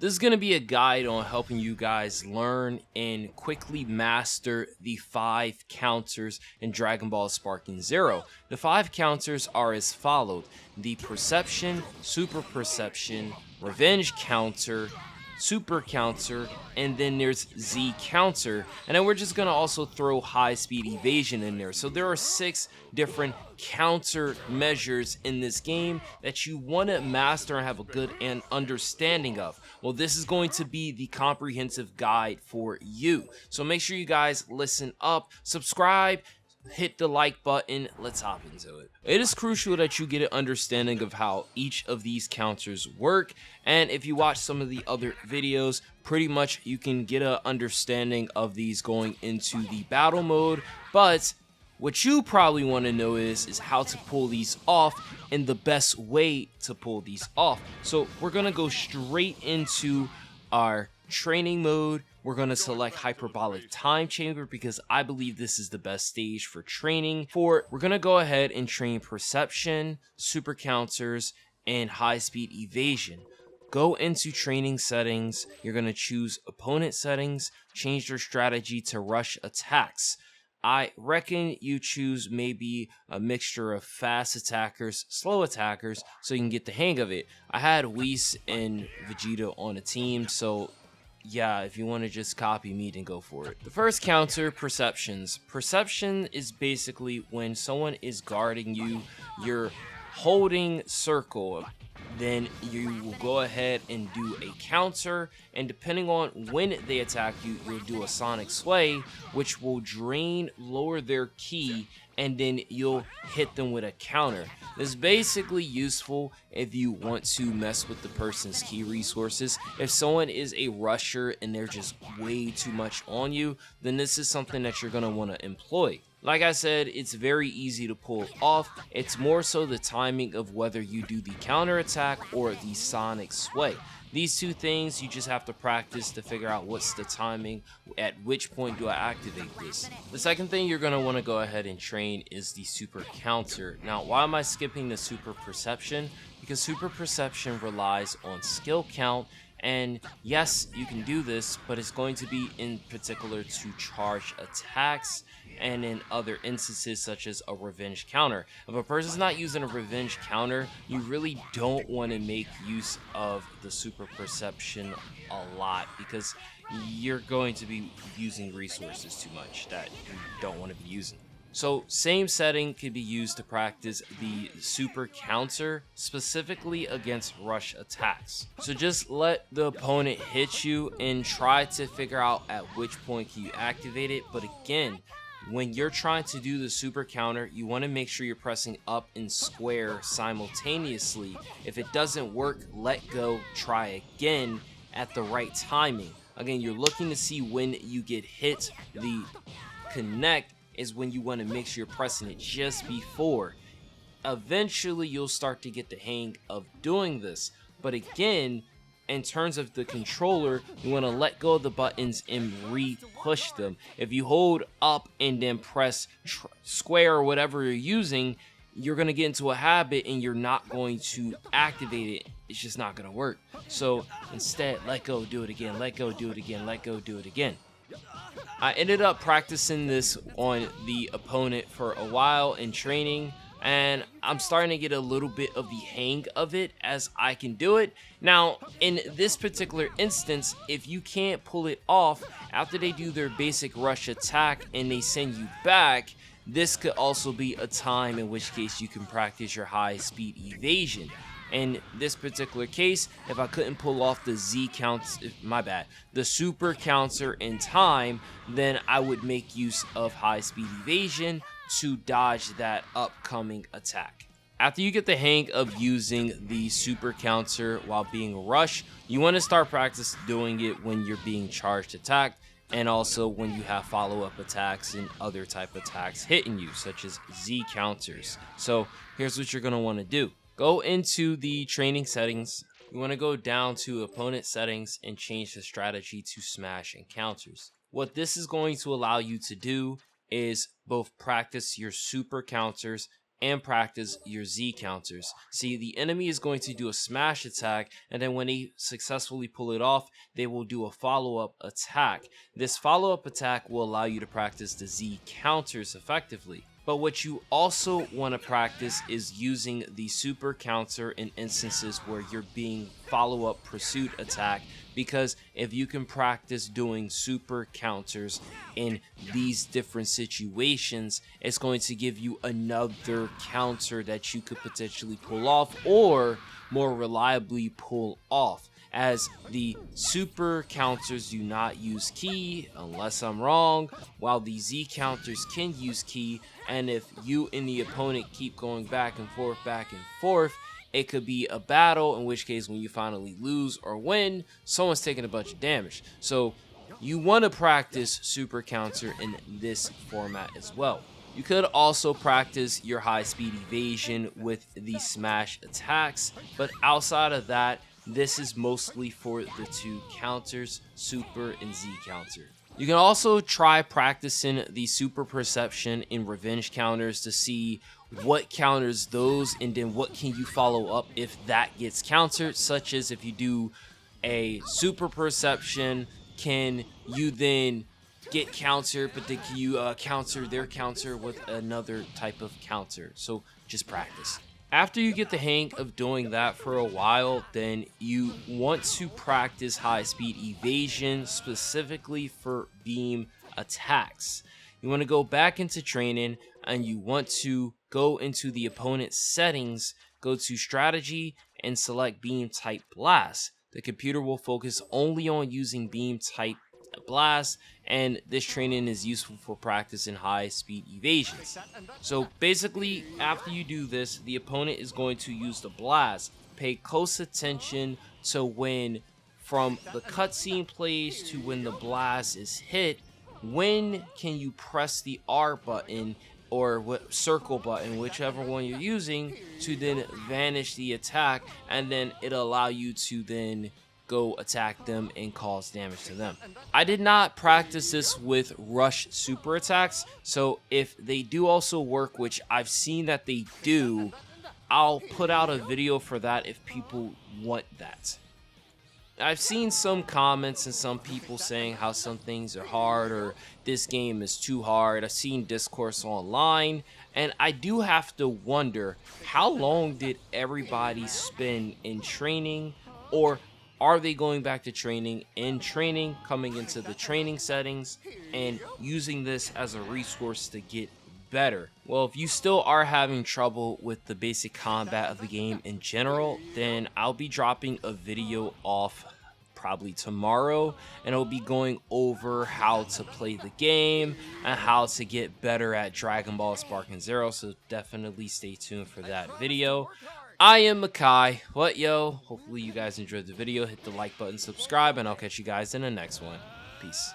This is going to be a guide on helping you guys learn and quickly master the 5 counters in Dragon Ball Sparking Zero. The 5 counters are as followed: the Perception, Super Perception, Revenge counter, Super counter, and then there's Z counter. And then we're just going to also throw high speed evasion in there. So there are 6 different counter measures in this game that you want to master and have a good understanding of. Well, this is going to be the comprehensive guide for you. So make sure you guys listen up, subscribe, hit the like button. Let's hop into it. It is crucial that you get an understanding of how each of these counters work, and if you watch some of the other videos, pretty much you can get an understanding of these going into the battle mode. But what you probably want to know is how to pull these off and the best way to pull these off. So we're gonna go straight into our training mode. We're going to select Hyperbolic Time Chamber because I believe this is the best stage for training. We're going to go ahead and train Perception, Super Counters, and High Speed Evasion. Go into training settings. You're going to choose opponent settings, change your strategy to rush attacks. I reckon you choose maybe a mixture of fast attackers, slow attackers, so you can get the hang of it. I had Whis and Vegeta on a team, so yeah, if you want to just copy me, then go for it. The first counter, Perceptions. Perception is basically when someone is guarding you, you're holding circle, then you will go ahead and do a counter, and depending on when they attack you, you'll do a Sonic Sway, which will drain, lower their ki, and then you'll hit them with a counter. This is basically useful if you want to mess with the person's ki resources. If someone is a rusher and they're just way too much on you, then this is something that you're going to want to employ. Like I said, it's very easy to pull off. It's more so the timing of whether you do the counter attack or the Sonic Sway. These two things you just have to practice to figure out what's the timing, at which point do I activate this. The second thing you're going to want to go ahead and train is the Super Counter. Now, why am I skipping the Super Perception? Because Super Perception relies on skill count, and yes, you can do this, but it's going to be in particular to charge attacks and in other instances such as a revenge counter. If a person's not using a revenge counter, you really don't want to make use of the Super Perception a lot because you're going to be using resources too much that you don't want to be using. So same setting could be used to practice the Super Counter specifically against rush attacks. So just let the opponent hit you and try to figure out at which point can you activate it. But again, when you're trying to do the Super Counter, you want to make sure you're pressing up and square simultaneously. If it doesn't work, let go, try again at the right timing. Again, you're looking to see when you get hit. The connect is when you want to make sure you're pressing it just before. Eventually, you'll start to get the hang of doing this. But again, in terms of the controller, you want to let go of the buttons and re-push them. If you hold up and then press square or whatever you're using, you're going to get into a habit and you're not going to activate it. It's just not going to work. So instead, let go, do it again, let go, do it again, let go, do it again. I ended up practicing this on the opponent for a while in training, and I'm starting to get a little bit of the hang of it as I can do it. Now, in this particular instance, if you can't pull it off after they do their basic rush attack and they send you back, this could also be a time in which case you can practice your high speed evasion. In this particular case, if I couldn't pull off the the Super Counter in time, then I would make use of high speed evasion to dodge that upcoming attack. After you get the hang of using the Super Counter while being rushed, you want to start practice doing it when you're being charged attacked, and also when you have follow-up attacks and other type attacks hitting you, such as Z counters. So here's what you're going to want to do. Go into the training settings. You want to go down to opponent settings and change the strategy to smash and counters. What this is going to allow you to do is both practice your super counters and practice your Z counters. See, the enemy is going to do a smash attack, and then when they successfully pull it off, they will do a follow-up attack. This follow-up attack will allow you to practice the Z counters effectively. But what you also want to practice is using the super counter in instances where you're being follow-up pursuit attack, because if you can practice doing super counters in these different situations, it's going to give you another counter that you could potentially pull off or more reliably pull off, as the super counters do not use key unless I'm wrong, while the Z counters can use key. And if you and the opponent keep going back and forth, it could be a battle, in which case when you finally lose or win, someone's taking a bunch of damage. So you want to practice super counter in this format as well. You could also practice your high speed evasion with the smash attacks, but outside of that, this is mostly for the two counters, super and Z counter. You can also try practicing the super perception in revenge counters to see what counters those, and then what can you follow up if that gets countered, such as if you do a super perception, can you then get countered, but then can you counter their counter with another type of counter? So just practice. After you get the hang of doing that for a while, then you want to practice high speed evasion specifically for beam attacks. You want to go back into training and you want to go into the opponent's settings, go to strategy and select beam type blast. The computer will focus only on using beam type blast, and this training is useful for practicing high speed evasions. So basically, after you do this, the opponent is going to use the blast. Pay close attention to when from the cutscene plays to when the blast is hit. When can you press the R button or what circle button, whichever one you're using, to then vanish the attack, and then it'll allow you to then go attack them and cause damage to them. I did not practice this with rush super attacks, so if they do also work, which I've seen that they do, I'll put out a video for that if people want that. I've seen some comments and some people saying how some things are hard or this game is too hard. I've seen discourse online, and I do have to wonder, how long did everybody spend in training, or are they going back to training, coming into the training settings, and using this as a resource to get better? Well, if you still are having trouble with the basic combat of the game in general, then I'll be dropping a video off probably tomorrow, and I'll be going over how to play the game and how to get better at Dragon Ball Sparking Zero, so definitely stay tuned for that video. I am Makai. What yo? Hopefully you guys enjoyed the video. Hit the like button, subscribe, and I'll catch you guys in the next one. Peace.